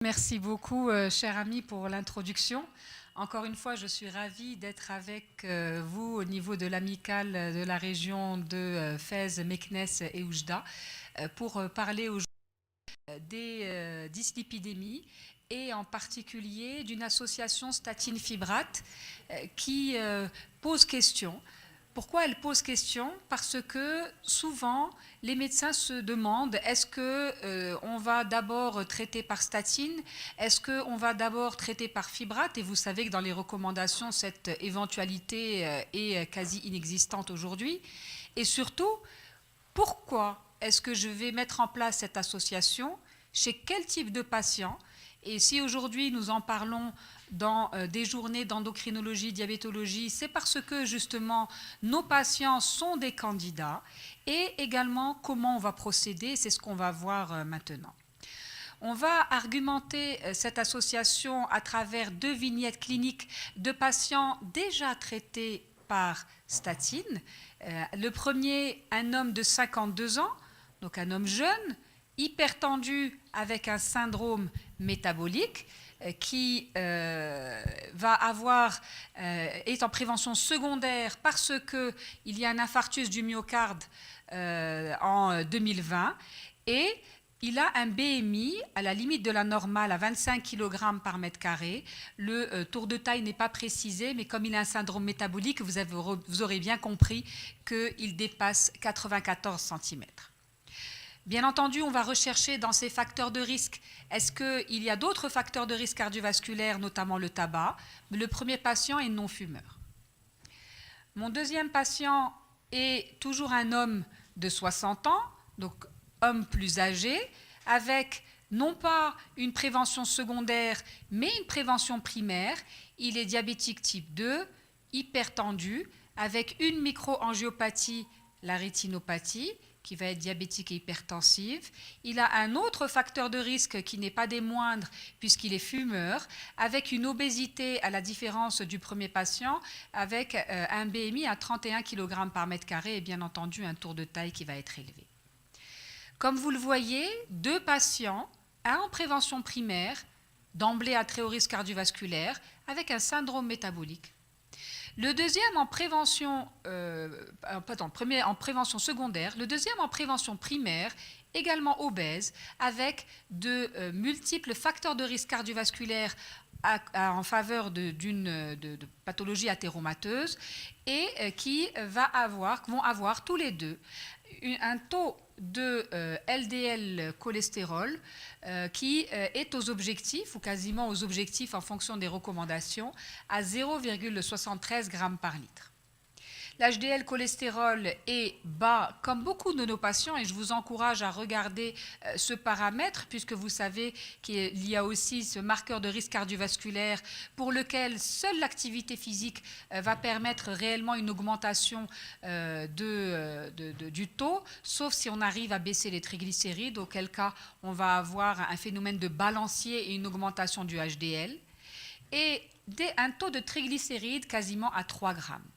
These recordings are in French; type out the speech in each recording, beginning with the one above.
Merci beaucoup, cher ami, pour l'introduction. Encore une fois, je suis ravie d'être avec vous au niveau de l'amicale de la région de Fès, Meknès et Oujda pour parler aujourd'hui des dyslipidémies et en particulier d'une association statine-fibrate qui pose question. Pourquoi elle pose question? Parce que souvent, les médecins se demandent est-ce qu'on va d'abord traiter par statine? Est-ce qu'on va d'abord traiter par fibrate? Et vous savez que dans les recommandations, cette éventualité est quasi inexistante aujourd'hui. Et surtout, pourquoi est-ce que je vais mettre en place cette association? Chez quel type de patient? Et si aujourd'hui nous en parlons dans des journées d'endocrinologie, diabétologie, c'est parce que justement nos patients sont des candidats et également comment on va procéder, c'est ce qu'on va voir maintenant. On va argumenter cette association à travers 2 vignettes cliniques de patients déjà traités par statine. Le premier, un homme de 52 ans, donc un homme jeune, hypertendu avec un syndrome métabolique qui va avoir, est en prévention secondaire parce qu'il y a un infarctus du myocarde en 2020 et il a un BMI à la limite de la normale à 25 kg par mètre carré. Le tour de taille n'est pas précisé, mais comme il a un syndrome métabolique, vous aurez bien compris qu'il dépasse 94 cm. Bien entendu, on va rechercher dans ces facteurs de risque, est-ce qu'il y a d'autres facteurs de risque cardiovasculaires, notamment le tabac? Le premier patient est non-fumeur. Mon deuxième patient est toujours un homme de 60 ans, donc homme plus âgé, avec non pas une prévention secondaire, mais une prévention primaire. Il est diabétique type 2, hypertendu, avec une microangiopathie, la rétinopathie, qui va être diabétique et hypertensive. Il a un autre facteur de risque qui n'est pas des moindres puisqu'il est fumeur, avec une obésité à la différence du premier patient, avec un BMI à 31 kg par mètre carré et bien entendu un tour de taille qui va être élevé. Comme vous le voyez, 2 patients, un en prévention primaire, d'emblée à très haut risque cardiovasculaire, avec un syndrome métabolique. Le deuxième en prévention, en prévention secondaire, le deuxième en prévention primaire, également obèse, avec de multiples facteurs de risque cardiovasculaire en faveur de pathologie athéromateuse et qui vont avoir tous les deux un taux de LDL cholestérol qui est aux objectifs ou quasiment aux objectifs en fonction des recommandations à 0,73 g par litre. L'HDL cholestérol est bas comme beaucoup de nos patients et je vous encourage à regarder ce paramètre puisque vous savez qu'il y a aussi ce marqueur de risque cardiovasculaire pour lequel seule l'activité physique va permettre réellement une augmentation du taux, sauf si on arrive à baisser les triglycérides, auquel cas on va avoir un phénomène de balancier et une augmentation du HDL, et un taux de triglycérides quasiment à 3 grammes.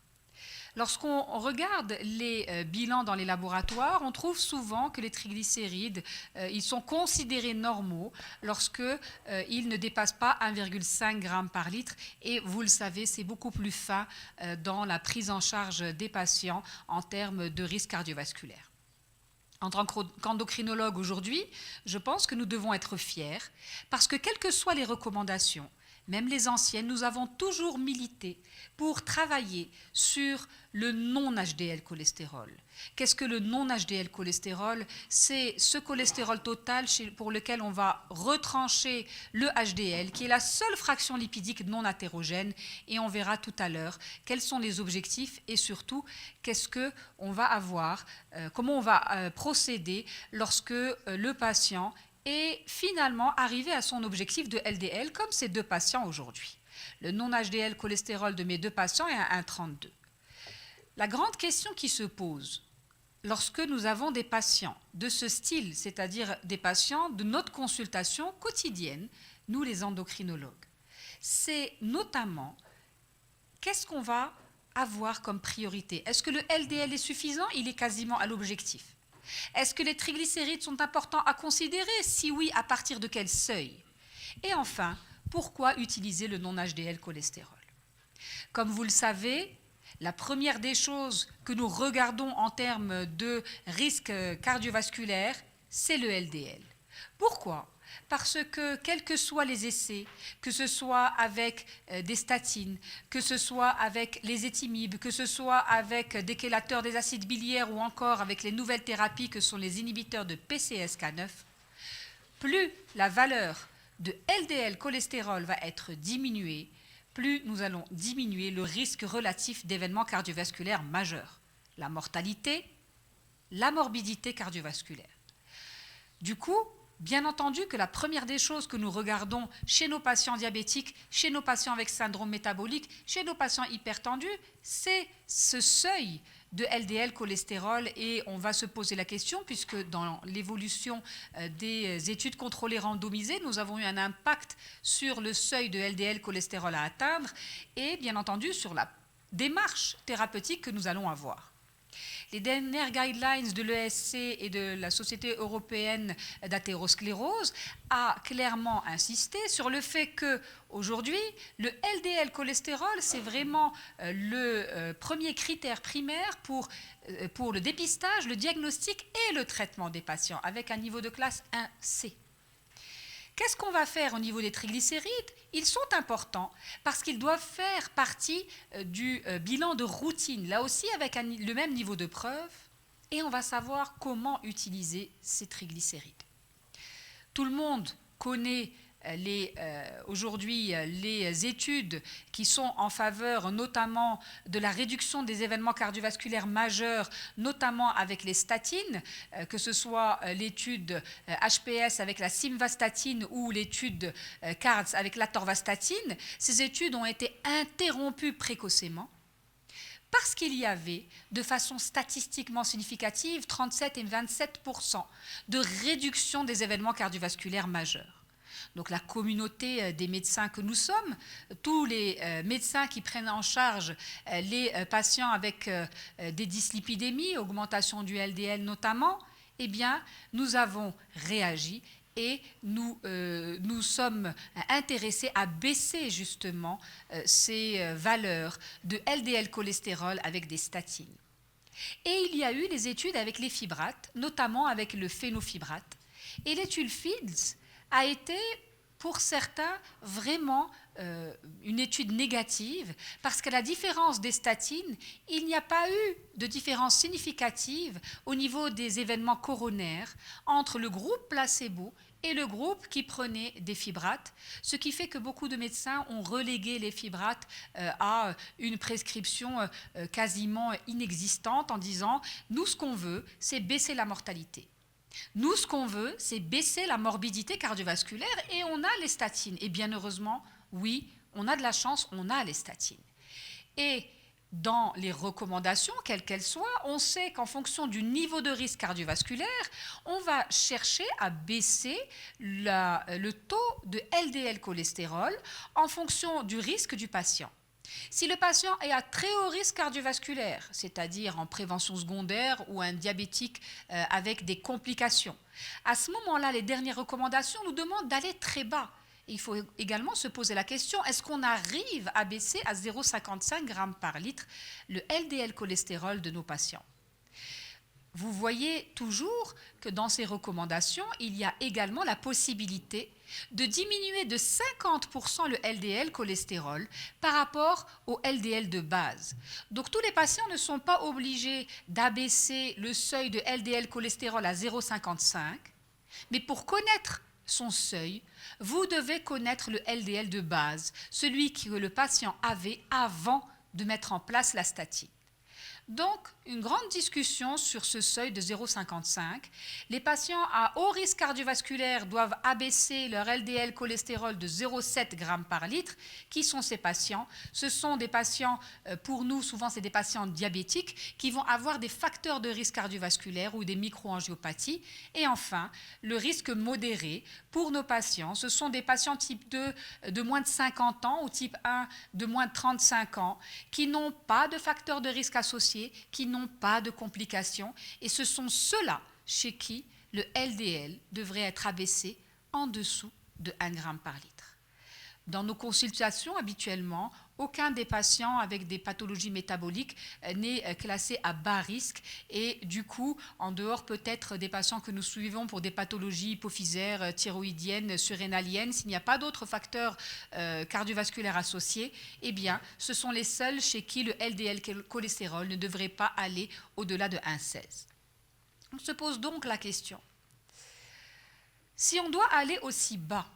Lorsqu'on regarde les bilans dans les laboratoires, on trouve souvent que les triglycérides, ils sont considérés normaux lorsqu'ils ne dépassent pas 1,5 g par litre. Et vous le savez, c'est beaucoup plus fin dans la prise en charge des patients en termes de risque cardiovasculaire. En tant qu'endocrinologue aujourd'hui, je pense que nous devons être fiers parce que quelles que soient les recommandations, même les anciennes, nous avons toujours milité pour travailler sur le non-HDL cholestérol. Qu'est-ce que le non-HDL cholestérol? C'est ce cholestérol total pour lequel on va retrancher le HDL, qui est la seule fraction lipidique non athérogène, et on verra tout à l'heure quels sont les objectifs et surtout qu'est-ce qu'on va avoir, comment on va procéder lorsque le patient et finalement arriver à son objectif de LDL comme ces 2 patients aujourd'hui. Le non-HDL cholestérol de mes 2 patients est à 1,32. La grande question qui se pose lorsque nous avons des patients de ce style, c'est-à-dire des patients de notre consultation quotidienne, nous les endocrinologues, c'est notamment qu'est-ce qu'on va avoir comme priorité? Est-ce que le LDL est suffisant? Il est quasiment à l'objectif. Est-ce que les triglycérides sont importants à considérer? Si oui, à partir de quel seuil? Et enfin, pourquoi utiliser le non-HDL cholestérol? Comme vous le savez, la première des choses que nous regardons en termes de risque cardiovasculaire, c'est le LDL. Pourquoi? Parce que, quels que soient les essais, que ce soit avec des statines, que ce soit avec les éthymibes, que ce soit avec des chélateurs des acides biliaires ou encore avec les nouvelles thérapies que sont les inhibiteurs de PCSK9, plus la valeur de LDL cholestérol va être diminuée, plus nous allons diminuer le risque relatif d'événements cardiovasculaires majeurs, la mortalité, la morbidité cardiovasculaire. Du coup, bien entendu que la première des choses que nous regardons chez nos patients diabétiques, chez nos patients avec syndrome métabolique, chez nos patients hypertendus, c'est ce seuil de LDL cholestérol et on va se poser la question puisque dans l'évolution des études contrôlées randomisées, nous avons eu un impact sur le seuil de LDL cholestérol à atteindre et bien entendu sur la démarche thérapeutique que nous allons avoir. Les dernières guidelines de l'ESC et de la Société européenne d'athérosclérose a clairement insisté sur le fait que aujourd'hui, le LDL cholestérol, c'est vraiment le premier critère primaire pour le dépistage, le diagnostic et le traitement des patients avec un niveau de classe 1C. Qu'est-ce qu'on va faire au niveau des triglycérides? Ils sont importants parce qu'ils doivent faire partie du bilan de routine, là aussi avec le même niveau de preuve, et on va savoir comment utiliser ces triglycérides. Tout le monde connaît aujourd'hui les études qui sont en faveur notamment de la réduction des événements cardiovasculaires majeurs, notamment avec les statines, que ce soit l'étude HPS avec la simvastatine ou l'étude CARDS avec l'atorvastatine. Ces études ont été interrompues précocement parce qu'il y avait, de façon statistiquement significative, 37 et 27% de réduction des événements cardiovasculaires majeurs. Donc la communauté des médecins que nous sommes, tous les médecins qui prennent en charge les patients avec des dyslipidémies, augmentation du LDL notamment, eh bien, nous avons réagi et nous sommes intéressés à baisser justement ces valeurs de LDL cholestérol avec des statines. Et il y a eu les études avec les fibrates, notamment avec le phénofibrate. Et l'étude FIDS a été, pour certains, vraiment une étude négative, parce qu'à la différence des statines, il n'y a pas eu de différence significative au niveau des événements coronaires entre le groupe placebo et le groupe qui prenait des fibrates, ce qui fait que beaucoup de médecins ont relégué les fibrates à une prescription quasiment inexistante en disant « nous, ce qu'on veut, c'est baisser la mortalité ». Nous, ce qu'on veut, c'est baisser la morbidité cardiovasculaire et on a les statines. Et bien heureusement, oui, on a de la chance, on a les statines. Et dans les recommandations, quelles qu'elles soient, on sait qu'en fonction du niveau de risque cardiovasculaire, on va chercher à baisser le taux de LDL cholestérol en fonction du risque du patient. Si le patient est à très haut risque cardiovasculaire, c'est-à-dire en prévention secondaire ou un diabétique avec des complications, à ce moment-là, les dernières recommandations nous demandent d'aller très bas. Et il faut également se poser la question, est-ce qu'on arrive à baisser à 0,55 g par litre le LDL cholestérol de nos patients? Vous voyez toujours que dans ces recommandations, il y a également la possibilité de diminuer de 50% le LDL cholestérol par rapport au LDL de base. Donc tous les patients ne sont pas obligés d'abaisser le seuil de LDL cholestérol à 0,55, mais pour connaître son seuil, vous devez connaître le LDL de base, celui que le patient avait avant de mettre en place la statine. Donc, une grande discussion sur ce seuil de 0,55. Les patients à haut risque cardiovasculaire doivent abaisser leur LDL cholestérol de 0,7 g par litre. Qui sont ces patients? Ce sont des patients, pour nous, souvent c'est des patients diabétiques qui vont avoir des facteurs de risque cardiovasculaire ou des microangiopathies. Et enfin, le risque modéré pour nos patients, ce sont des patients type 2 de moins de 50 ans ou type 1 de moins de 35 ans qui n'ont pas de facteurs de risque associés, qui n'ont pas de complications, et ce sont ceux-là chez qui le LDL devrait être abaissé en dessous de 1 gramme par litre. Dans nos consultations, habituellement, aucun des patients avec des pathologies métaboliques n'est classé à bas risque et du coup, en dehors peut-être des patients que nous suivons pour des pathologies hypophysaires, thyroïdiennes, surrénaliennes, s'il n'y a pas d'autres facteurs cardiovasculaires associés, eh bien, ce sont les seuls chez qui le LDL cholestérol ne devrait pas aller au-delà de 1,16. On se pose donc la question, si on doit aller aussi bas,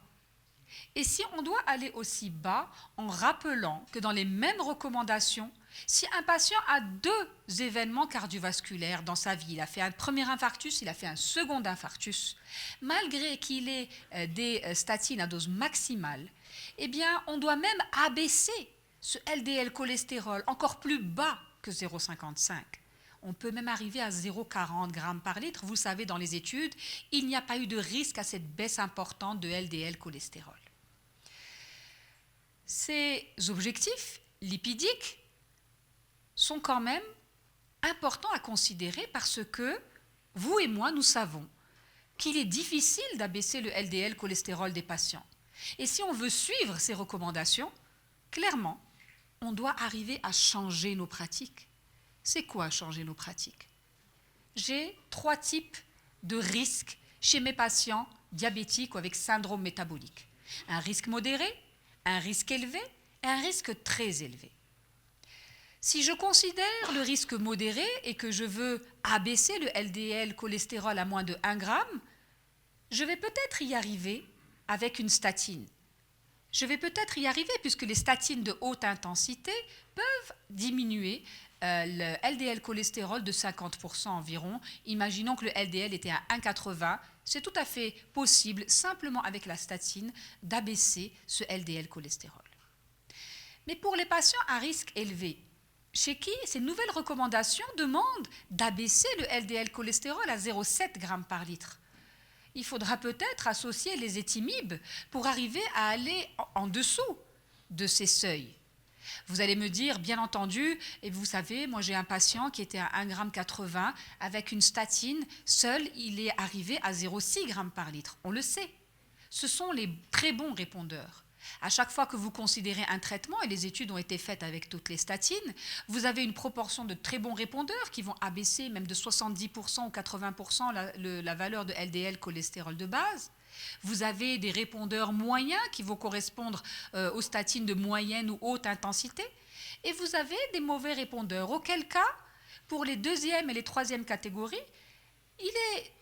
et si on doit aller aussi bas en rappelant que dans les mêmes recommandations, si un patient a 2 événements cardiovasculaires dans sa vie, il a fait un premier infarctus, il a fait un second infarctus, malgré qu'il ait des statines à dose maximale, eh bien, on doit même abaisser ce LDL cholestérol encore plus bas que 0,55. On peut même arriver à 0,40 grammes par litre. Vous savez, dans les études, il n'y a pas eu de risque à cette baisse importante de LDL cholestérol. Ces objectifs lipidiques sont quand même importants à considérer parce que vous et moi, nous savons qu'il est difficile d'abaisser le LDL cholestérol des patients. Et si on veut suivre ces recommandations, clairement, on doit arriver à changer nos pratiques. C'est quoi changer nos pratiques? J'ai 3 types de risques chez mes patients diabétiques ou avec syndrome métabolique. Un risque modéré, un risque élevé et un risque très élevé. Si je considère le risque modéré et que je veux abaisser le LDL cholestérol à moins de 1 gramme, je vais peut-être y arriver avec une statine. Je vais peut-être y arriver puisque les statines de haute intensité peuvent diminuer le LDL cholestérol de 50% environ. Imaginons que le LDL était à 1,80. C'est tout à fait possible, simplement avec la statine, d'abaisser ce LDL cholestérol. Mais pour les patients à risque élevé, chez qui ces nouvelles recommandations demandent d'abaisser le LDL cholestérol à 0,7 g par litre, il faudra peut-être associer les étimibes pour arriver à aller en dessous de ces seuils. Vous allez me dire, bien entendu, et vous savez, moi j'ai un patient qui était à 1,80 g avec une statine, seul il est arrivé à 0,6 g par litre. On le sait. Ce sont les très bons répondeurs. À chaque fois que vous considérez un traitement, et les études ont été faites avec toutes les statines, vous avez une proportion de très bons répondeurs qui vont abaisser même de 70% ou 80% la valeur de LDL cholestérol de base. Vous avez des répondeurs moyens qui vont correspondre aux statines de moyenne ou haute intensité. Et vous avez des mauvais répondeurs. Auquel cas, pour les 2e et les 3e catégories, il est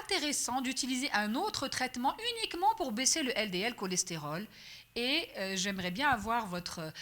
intéressant d'utiliser un autre traitement uniquement pour baisser le LDL cholestérol. Et j'aimerais bien avoir votre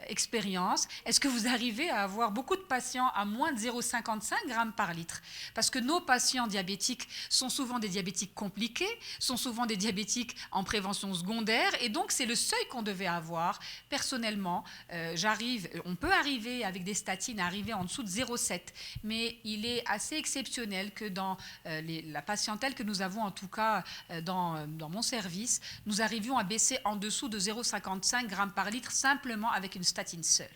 expérience. Est-ce que vous arrivez à avoir beaucoup de patients à moins de 0,55 g par litre? Parce que nos patients diabétiques sont souvent des diabétiques compliqués, sont souvent des diabétiques en prévention secondaire, et donc c'est le seuil qu'on devait avoir. Personnellement, on peut arriver avec des statines à arriver en dessous de 0,7, mais il est assez exceptionnel que dans la patientèle que nous avons, en tout cas dans mon service, nous arrivions à baisser en dessous de 0,55 g par litre simplement avec une statine seule.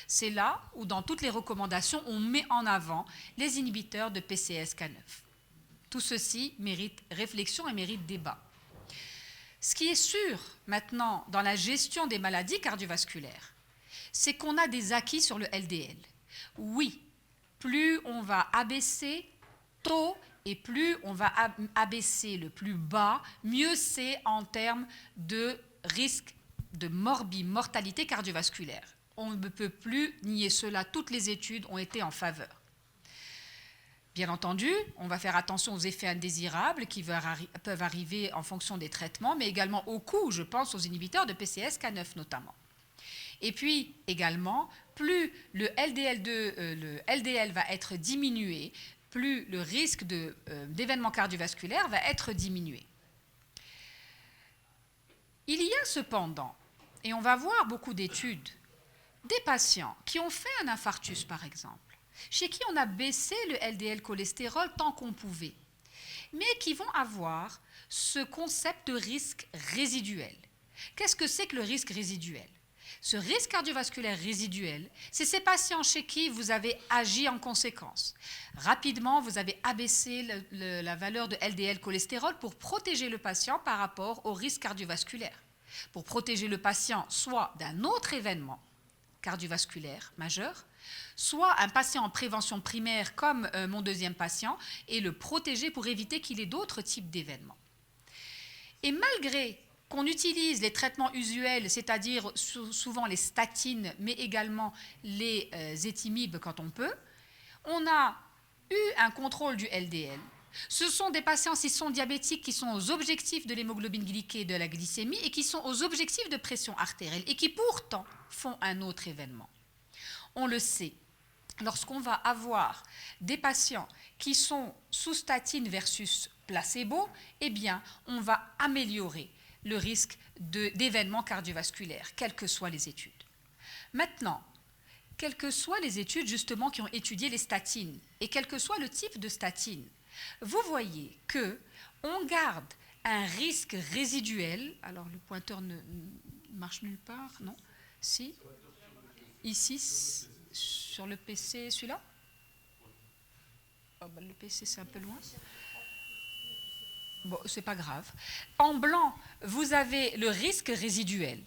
C'est là où dans toutes les recommandations on met en avant les inhibiteurs de PCSK9. Tout ceci mérite réflexion et mérite débat. Ce qui est sûr maintenant dans la gestion des maladies cardiovasculaires, c'est qu'on a des acquis sur le LDL. Oui, plus on va abaisser tôt et plus on va abaisser le plus bas, mieux c'est en termes de risque de mortalité cardiovasculaire. On ne peut plus nier cela, toutes les études ont été en faveur. Bien entendu, on va faire attention aux effets indésirables qui peuvent arriver en fonction des traitements, mais également au coût, je pense aux inhibiteurs de PCSK9 notamment. Et puis également, plus le LDL va être diminué, plus le risque d'événements cardiovasculaires va être diminué. Il y a cependant, et on va voir beaucoup d'études, des patients qui ont fait un infarctus par exemple, chez qui on a baissé le LDL cholestérol tant qu'on pouvait, mais qui vont avoir ce concept de risque résiduel. Qu'est-ce que c'est que le risque résiduel? Ce risque cardiovasculaire résiduel, c'est ces patients chez qui vous avez agi en conséquence. Rapidement, vous avez abaissé la valeur de LDL cholestérol pour protéger le patient par rapport au risque cardiovasculaire. Pour protéger le patient soit d'un autre événement cardiovasculaire majeur, soit un patient en prévention primaire comme mon deuxième patient, et le protéger pour éviter qu'il ait d'autres types d'événements. Et malgré qu'on utilise les traitements usuels, c'est-à-dire souvent les statines, mais également les étimibes quand on peut, on a eu un contrôle du LDL. Ce sont des patients, s'ils sont diabétiques, qui sont aux objectifs de l'hémoglobine glyquée et de la glycémie et qui sont aux objectifs de pression artérielle et qui pourtant font un autre événement. On le sait, lorsqu'on va avoir des patients qui sont sous statine versus placebo, eh bien, on va améliorer le risque d'événements cardiovasculaires, quelles que soient les études. Maintenant, quelles que soient les études justement qui ont étudié les statines et quel que soit le type de statine, vous voyez qu'on garde un risque résiduel. Alors le pointeur ne marche nulle part, non? Si? Ici, sur le PC, celui-là? Oh, ben, le PC, c'est un peu loin. Bon, c'est pas grave. En blanc, vous avez le risque résiduel.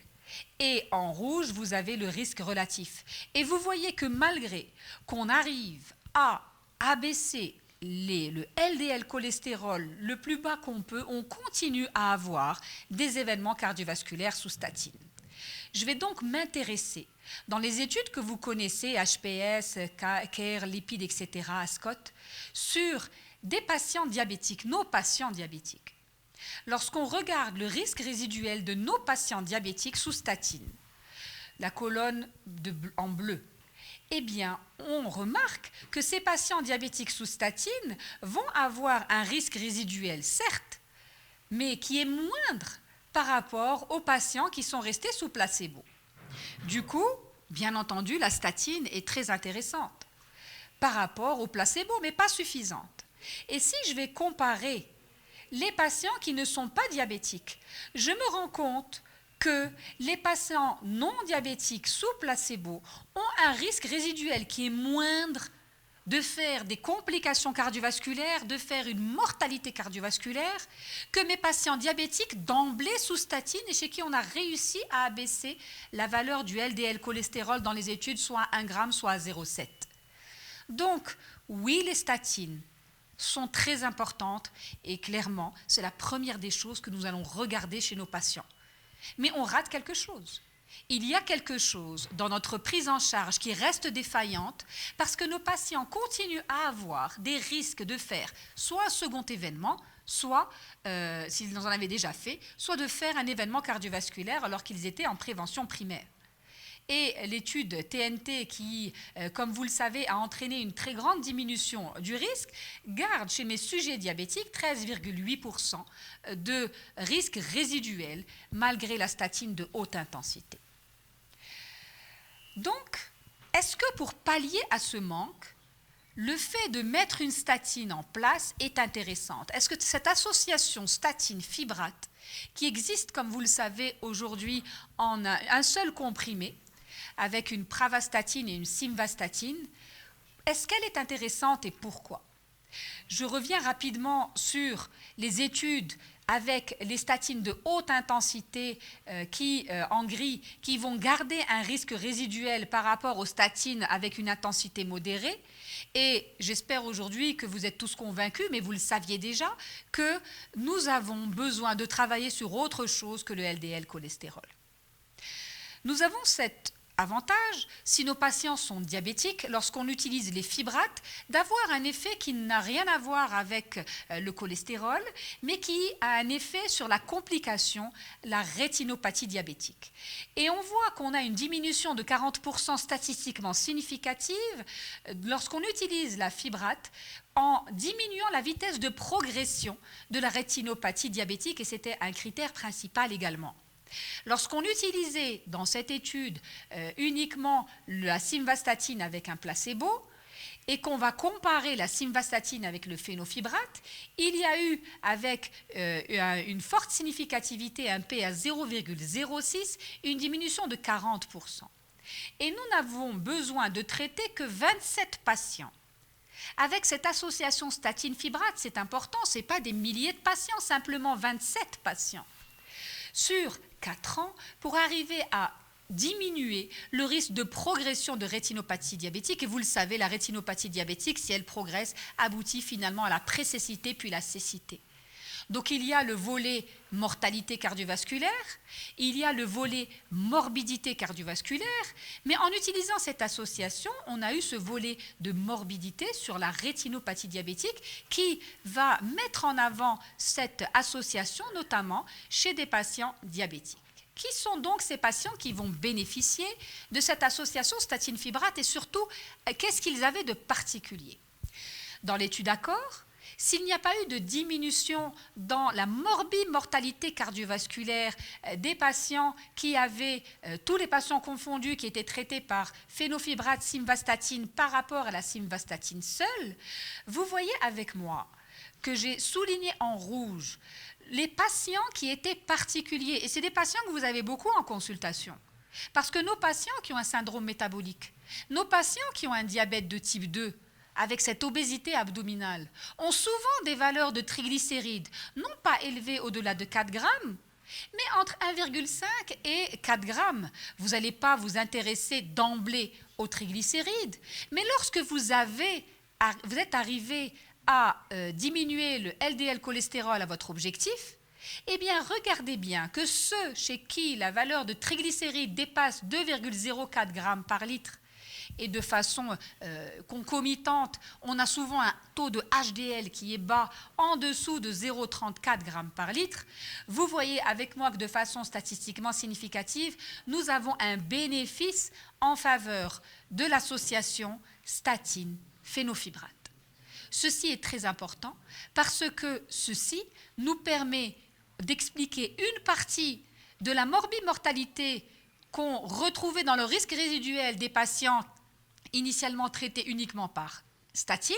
Et en rouge, vous avez le risque relatif. Et vous voyez que malgré qu'on arrive à abaisser le LDL cholestérol le plus bas qu'on peut, on continue à avoir des événements cardiovasculaires sous statine. Je vais donc m'intéresser dans les études que vous connaissez, HPS, CARE, lipides, etc., ASCOT, sur des patients diabétiques, nos patients diabétiques. Lorsqu'on regarde le risque résiduel de nos patients diabétiques sous statine, la colonne en bleu, eh bien, on remarque que ces patients diabétiques sous statine vont avoir un risque résiduel, certes, mais qui est moindre par rapport aux patients qui sont restés sous placebo. Du coup, bien entendu, la statine est très intéressante par rapport au placebo, mais pas suffisante. Et si je vais comparer les patients qui ne sont pas diabétiques, je me rends compte que les patients non diabétiques sous placebo ont un risque résiduel qui est moindre de faire des complications cardiovasculaires, de faire une mortalité cardiovasculaire, que mes patients diabétiques d'emblée sous statine et chez qui on a réussi à abaisser la valeur du LDL cholestérol dans les études, soit à 1 gramme, soit à 0,7. Donc, oui, les statines sont très importantes et clairement, c'est la première des choses que nous allons regarder chez nos patients. Mais on rate quelque chose. Il y a quelque chose dans notre prise en charge qui reste défaillante parce que nos patients continuent à avoir des risques de faire soit un second événement, soit, s'ils en avaient déjà fait, soit de faire un événement cardiovasculaire alors qu'ils étaient en prévention primaire. Et l'étude TNT qui, comme vous le savez, a entraîné une très grande diminution du risque, garde chez mes sujets diabétiques 13,8% de risque résiduel malgré la statine de haute intensité. Donc, est-ce que pour pallier à ce manque, le fait de mettre une statine en place est intéressante? Est-ce que cette association statine-fibrate, qui existe, comme vous le savez, aujourd'hui en un seul comprimé, avec une pravastatine et une simvastatine, est-ce qu'elle est intéressante et pourquoi? Je reviens rapidement sur les études avec les statines de haute intensité en gris, qui vont garder un risque résiduel par rapport aux statines avec une intensité modérée. Et j'espère aujourd'hui que vous êtes tous convaincus, mais vous le saviez déjà, que nous avons besoin de travailler sur autre chose que le LDL cholestérol. Nous avons cet avantage, si nos patients sont diabétiques, lorsqu'on utilise les fibrates, d'avoir un effet qui n'a rien à voir avec le cholestérol, mais qui a un effet sur la complication, la rétinopathie diabétique. Et on voit qu'on a une diminution de 40% statistiquement significative lorsqu'on utilise la fibrate en diminuant la vitesse de progression de la rétinopathie diabétique, et c'était un critère principal également. Lorsqu'on utilisait dans cette étude uniquement la simvastatine avec un placebo, et qu'on va comparer la simvastatine avec le phénofibrate, il y a eu, avec une forte significativité, un P à 0,06, une diminution de 40%. Et nous n'avons besoin de traiter que 27 patients. Avec cette association statine-fibrate, c'est important, ce n'est pas des milliers de patients, simplement 27 patients. Sur 4 ans, pour arriver à diminuer le risque de progression de rétinopathie diabétique. Et vous le savez, la rétinopathie diabétique, si elle progresse, aboutit finalement à la précécité puis la cécité. Donc il y a le volet mortalité cardiovasculaire, il y a le volet morbidité cardiovasculaire, mais en utilisant cette association, on a eu ce volet de morbidité sur la rétinopathie diabétique qui va mettre en avant cette association, notamment chez des patients diabétiques. Qui sont donc ces patients qui vont bénéficier de cette association statine-fibrate et surtout, qu'est-ce qu'ils avaient de particulier? Dans l'étude ACCORD, s'il n'y a pas eu de diminution dans la morbimortalité cardiovasculaire des patients qui avaient, tous les patients confondus, qui étaient traités par phénofibrate simvastatine par rapport à la simvastatine seule, vous voyez avec moi que j'ai souligné en rouge les patients qui étaient particuliers. Et c'est des patients que vous avez beaucoup en consultation. Parce que nos patients qui ont un syndrome métabolique, nos patients qui ont un diabète de type 2, avec cette obésité abdominale, ont souvent des valeurs de triglycérides, non pas élevées au-delà de 4 grammes, mais entre 1,5 et 4 grammes. Vous n'allez pas vous intéresser d'emblée aux triglycérides, mais lorsque vous êtes arrivé à diminuer le LDL cholestérol à votre objectif, eh bien, regardez bien que ceux chez qui la valeur de triglycérides dépasse 2,04 grammes par litre et de façon concomitante, on a souvent un taux de HDL qui est bas, en dessous de 0,34 grammes par litre, vous voyez avec moi que de façon statistiquement significative, nous avons un bénéfice en faveur de l'association statine-phénofibrate. Ceci est très important parce que ceci nous permet d'expliquer une partie de la morbimortalité qu'on retrouvait dans le risque résiduel des patients initialement traités uniquement par statine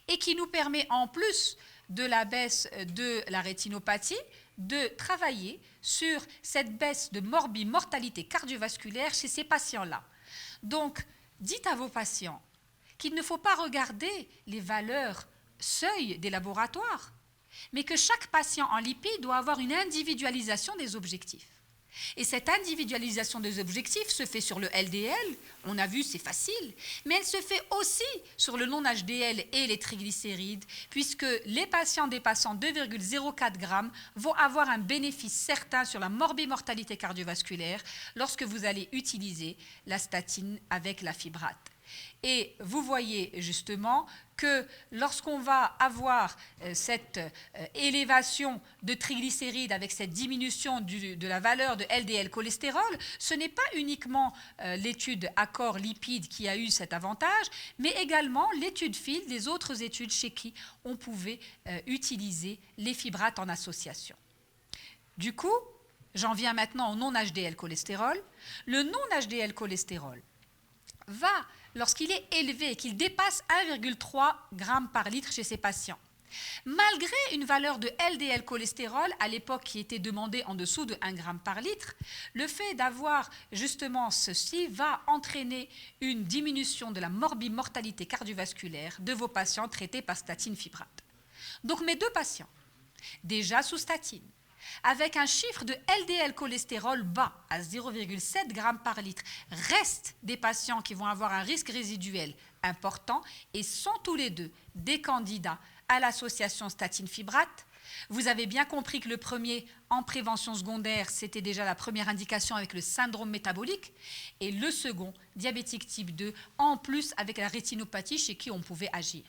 et qui nous permet, en plus de la baisse de la rétinopathie, de travailler sur cette baisse de morbimortalité cardiovasculaire chez ces patients-là. Donc, dites à vos patients qu'il ne faut pas regarder les valeurs seuil des laboratoires, mais que chaque patient en lipides doit avoir une individualisation des objectifs. Et cette individualisation des objectifs se fait sur le LDL, on a vu, c'est facile, mais elle se fait aussi sur le non-HDL et les triglycérides, puisque les patients dépassant 2,04 grammes vont avoir un bénéfice certain sur la morbimortalité cardiovasculaire lorsque vous allez utiliser la statine avec la fibrate. Et vous voyez justement que lorsqu'on va avoir cette élévation de triglycérides avec cette diminution de la valeur de LDL cholestérol, ce n'est pas uniquement l'étude ACCORD lipides qui a eu cet avantage, mais également l'étude FIELD des autres études chez qui on pouvait utiliser les fibrates en association. Du coup, j'en viens maintenant au non-HDL cholestérol. Le non-HDL cholestérol va, lorsqu'il est élevé et qu'il dépasse 1,3 g par litre chez ces patients, malgré une valeur de LDL cholestérol à l'époque qui était demandée en dessous de 1 g par litre, le fait d'avoir justement ceci va entraîner une diminution de la morbimortalité cardiovasculaire de vos patients traités par statine fibrate. Donc mes deux patients, déjà sous statine, avec un chiffre de LDL cholestérol bas à 0,7 g par litre, restent des patients qui vont avoir un risque résiduel important et sont tous les deux des candidats à l'association statine-fibrate. Vous avez bien compris que le premier, en prévention secondaire, c'était déjà la première indication avec le syndrome métabolique, et le second, diabétique type 2, en plus avec la rétinopathie chez qui on pouvait agir.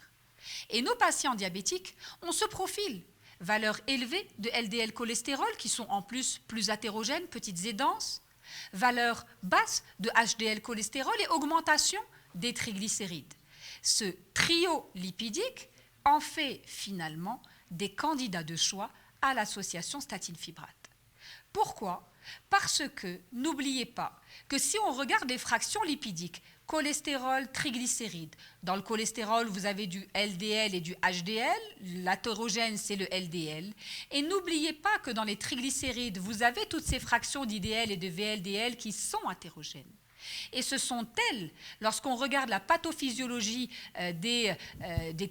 Et nos patients diabétiques, on se profile. Valeurs élevées de LDL cholestérol qui sont en plus hétérogènes, petites et denses, valeurs basses de HDL cholestérol et augmentation des triglycérides. Ce trio lipidique en fait finalement des candidats de choix à l'association statine-fibrate. Pourquoi ? Parce que, n'oubliez pas que si on regarde les fractions lipidiques cholestérol, triglycérides. Dans le cholestérol, vous avez du LDL et du HDL. L'hétérogène, c'est le LDL. Et n'oubliez pas que dans les triglycérides, vous avez toutes ces fractions d'IDL et de VLDL qui sont hétérogènes. Et ce sont elles, lorsqu'on regarde la pathophysiologie des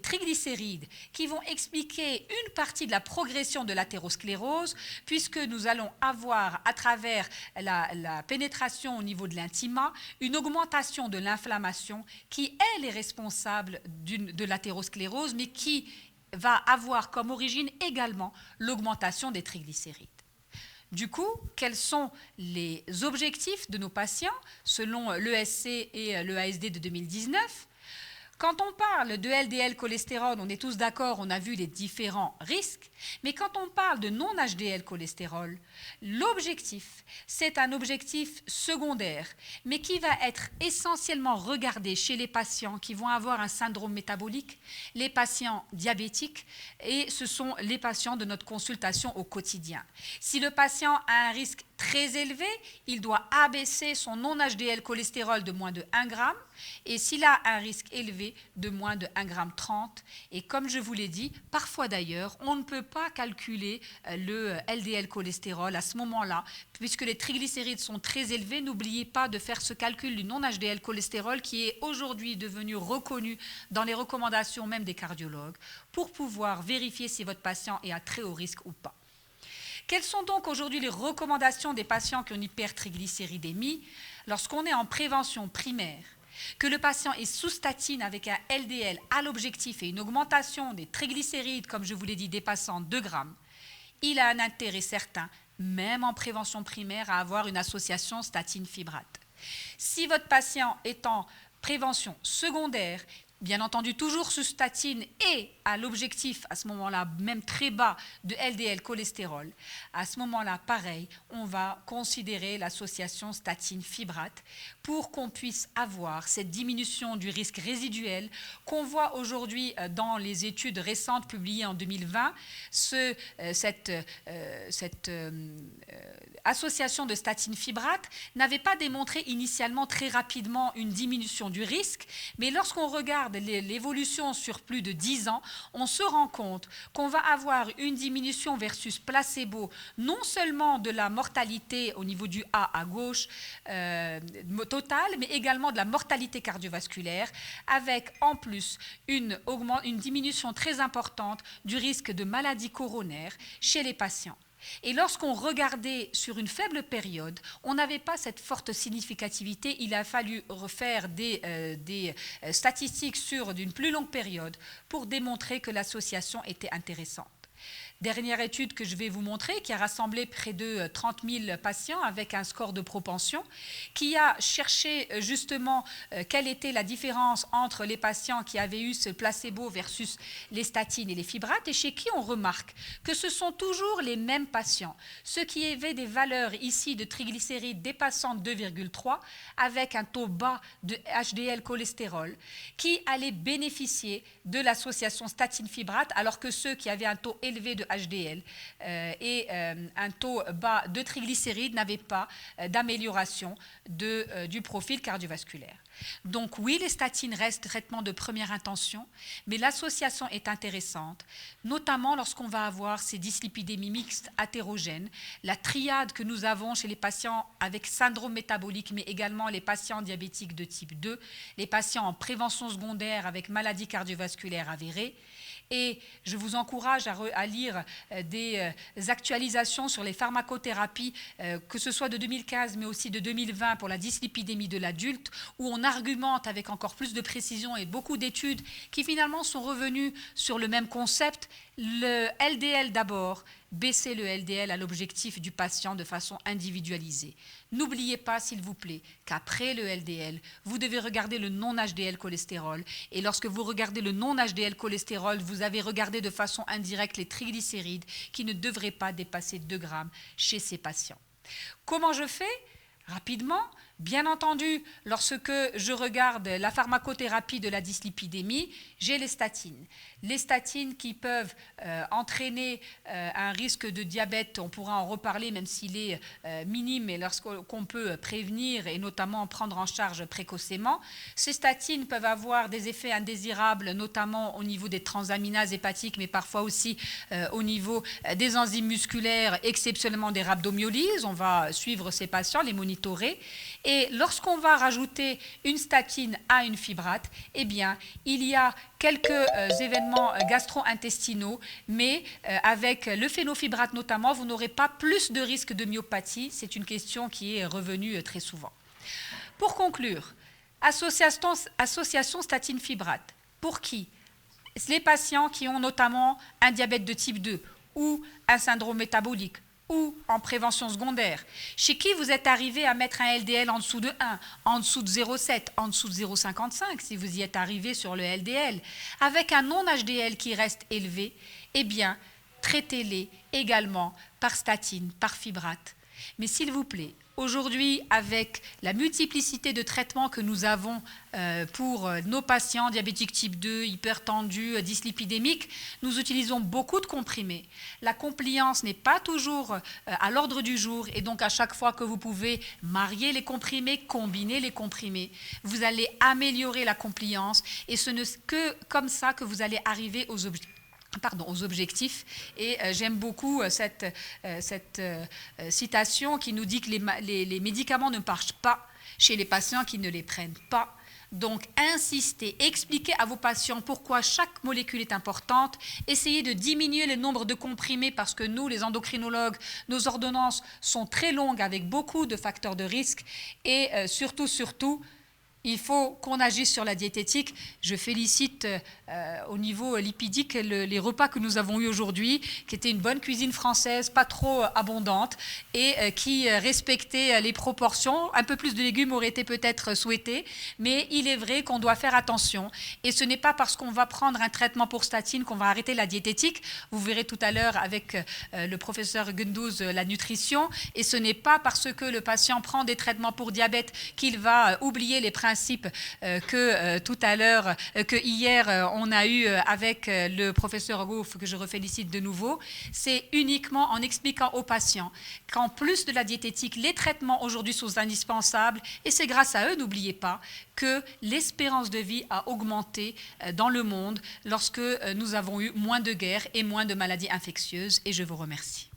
triglycérides, qui vont expliquer une partie de la progression de l'athérosclérose, puisque nous allons avoir, à travers la pénétration au niveau de l'intima, une augmentation de l'inflammation qui, elle, est responsable de l'athérosclérose, mais qui va avoir comme origine également l'augmentation des triglycérides. Du coup, quels sont les objectifs de nos patients selon l'ESC et le ASD de 2019 ? Quand on parle de LDL cholestérol, on est tous d'accord, on a vu les différents risques, mais quand on parle de non-HDL cholestérol, l'objectif, c'est un objectif secondaire, mais qui va être essentiellement regardé chez les patients qui vont avoir un syndrome métabolique, les patients diabétiques, et ce sont les patients de notre consultation au quotidien. Si le patient a un risque très élevé, il doit abaisser son non-HDL cholestérol de moins de 1 g, et s'il a un risque élevé, de moins de 1,30 g. Et comme je vous l'ai dit, parfois d'ailleurs, on ne peut pas calculer le LDL cholestérol à ce moment-là, puisque les triglycérides sont très élevés. N'oubliez pas de faire ce calcul du non-HDL cholestérol qui est aujourd'hui devenu reconnu dans les recommandations même des cardiologues pour pouvoir vérifier si votre patient est à très haut risque ou pas. Quelles sont donc aujourd'hui les recommandations des patients qui ont une hypertriglycéridémie lorsqu'on est en prévention primaire, que le patient est sous statine avec un LDL à l'objectif et une augmentation des triglycérides, comme je vous l'ai dit, dépassant 2 g, il a un intérêt certain, même en prévention primaire, à avoir une association statine-fibrate. Si votre patient est en prévention secondaire, bien entendu toujours sous statine et à l'objectif à ce moment-là même très bas de LDL cholestérol, à ce moment-là pareil, on va considérer l'association statine-fibrate pour qu'on puisse avoir cette diminution du risque résiduel qu'on voit aujourd'hui dans les études récentes publiées en 2020. Cette association de statine-fibrate n'avait pas démontré initialement très rapidement une diminution du risque, mais lorsqu'on regarde l'évolution sur plus de 10 ans, on se rend compte qu'on va avoir une diminution versus placebo, non seulement de la mortalité au niveau du A à gauche totale, mais également de la mortalité cardiovasculaire, avec en plus une diminution très importante du risque de maladie coronaire chez les patients. Et lorsqu'on regardait sur une faible période, on n'avait pas cette forte significativité. Il a fallu refaire des statistiques sur une plus longue période pour démontrer que l'association était intéressante. Dernière étude que je vais vous montrer, qui a rassemblé près de 30 000 patients avec un score de propension, qui a cherché justement quelle était la différence entre les patients qui avaient eu ce placebo versus les statines et les fibrates, et chez qui on remarque que ce sont toujours les mêmes patients, ceux qui avaient des valeurs ici de triglycérides dépassant 2,3 avec un taux bas de HDL cholestérol, qui allaient bénéficier de l'association statine-fibrate, alors que ceux qui avaient un taux élevé de HDL et un taux bas de triglycérides n'avaient pas d'amélioration du profil cardiovasculaire. Donc oui, les statines restent traitement de première intention, mais l'association est intéressante, notamment lorsqu'on va avoir ces dyslipidémies mixtes athérogènes, la triade que nous avons chez les patients avec syndrome métabolique, mais également les patients diabétiques de type 2, les patients en prévention secondaire avec maladie cardiovasculaire avérée. Et je vous encourage à lire des actualisations sur les pharmacothérapies, que ce soit de 2015 mais aussi de 2020 pour la dyslipidémie de l'adulte, où on argumente avec encore plus de précision et beaucoup d'études qui finalement sont revenues sur le même concept. Le LDL d'abord, baisser le LDL à l'objectif du patient de façon individualisée. N'oubliez pas, s'il vous plaît, qu'après le LDL, vous devez regarder le non-HDL cholestérol. Et lorsque vous regardez le non-HDL cholestérol, vous avez regardé de façon indirecte les triglycérides qui ne devraient pas dépasser 2 g chez ces patients. Comment je fais ? Rapidement, Bien entendu, lorsque je regarde la pharmacothérapie de la dyslipidémie, j'ai les statines. Les statines qui peuvent entraîner un risque de diabète, on pourra en reparler même s'il est minime, mais lorsqu'on peut prévenir et notamment prendre en charge précocement. Ces statines peuvent avoir des effets indésirables, notamment au niveau des transaminases hépatiques, mais parfois aussi au niveau des enzymes musculaires, exceptionnellement des rhabdomyolyses. On va suivre ces patients, les monitorer. Et lorsqu'on va rajouter une statine à une fibrate, eh bien, il y a quelques événements gastro-intestinaux, mais avec le phénofibrate notamment, vous n'aurez pas plus de risque de myopathie. C'est une question qui est revenue très souvent. Pour conclure, association statine-fibrate. Pour qui? Les patients qui ont notamment un diabète de type 2 ou un syndrome métabolique, ou en prévention secondaire, chez qui vous êtes arrivé à mettre un LDL en dessous de 1, en dessous de 0,7, en dessous de 0,55, si vous y êtes arrivé sur le LDL, avec un non-HDL qui reste élevé, eh bien, traitez-les également par statine, par fibrate. Mais s'il vous plaît, aujourd'hui, avec la multiplicité de traitements que nous avons pour nos patients diabétiques type 2, hypertendus, dyslipidémiques, nous utilisons beaucoup de comprimés. La compliance n'est pas toujours à l'ordre du jour et donc à chaque fois que vous pouvez marier les comprimés, combiner les comprimés, vous allez améliorer la compliance et ce n'est que comme ça que vous allez arriver aux objectifs. Et j'aime beaucoup cette citation qui nous dit que les médicaments ne marchent pas chez les patients qui ne les prennent pas. Donc, insistez, expliquez à vos patients pourquoi chaque molécule est importante, essayez de diminuer le nombre de comprimés parce que nous, les endocrinologues, nos ordonnances sont très longues avec beaucoup de facteurs de risque et surtout, il faut qu'on agisse sur la diététique. Je félicite au niveau lipidique les repas que nous avons eus aujourd'hui, qui étaient une bonne cuisine française, pas trop abondante, et qui respectait les proportions. Un peu plus de légumes aurait été peut-être souhaité, mais il est vrai qu'on doit faire attention. Et ce n'est pas parce qu'on va prendre un traitement pour statine qu'on va arrêter la diététique. Vous verrez tout à l'heure avec le professeur Gundouz la nutrition. Et ce n'est pas parce que le patient prend des traitements pour diabète qu'il va oublier les principes que tout à l'heure, que hier on a eu avec le professeur Gouff, que je refélicite de nouveau. C'est uniquement en expliquant aux patients qu'en plus de la diététique, les traitements aujourd'hui sont indispensables et c'est grâce à eux, n'oubliez pas, que l'espérance de vie a augmenté dans le monde lorsque nous avons eu moins de guerres et moins de maladies infectieuses. Et je vous remercie.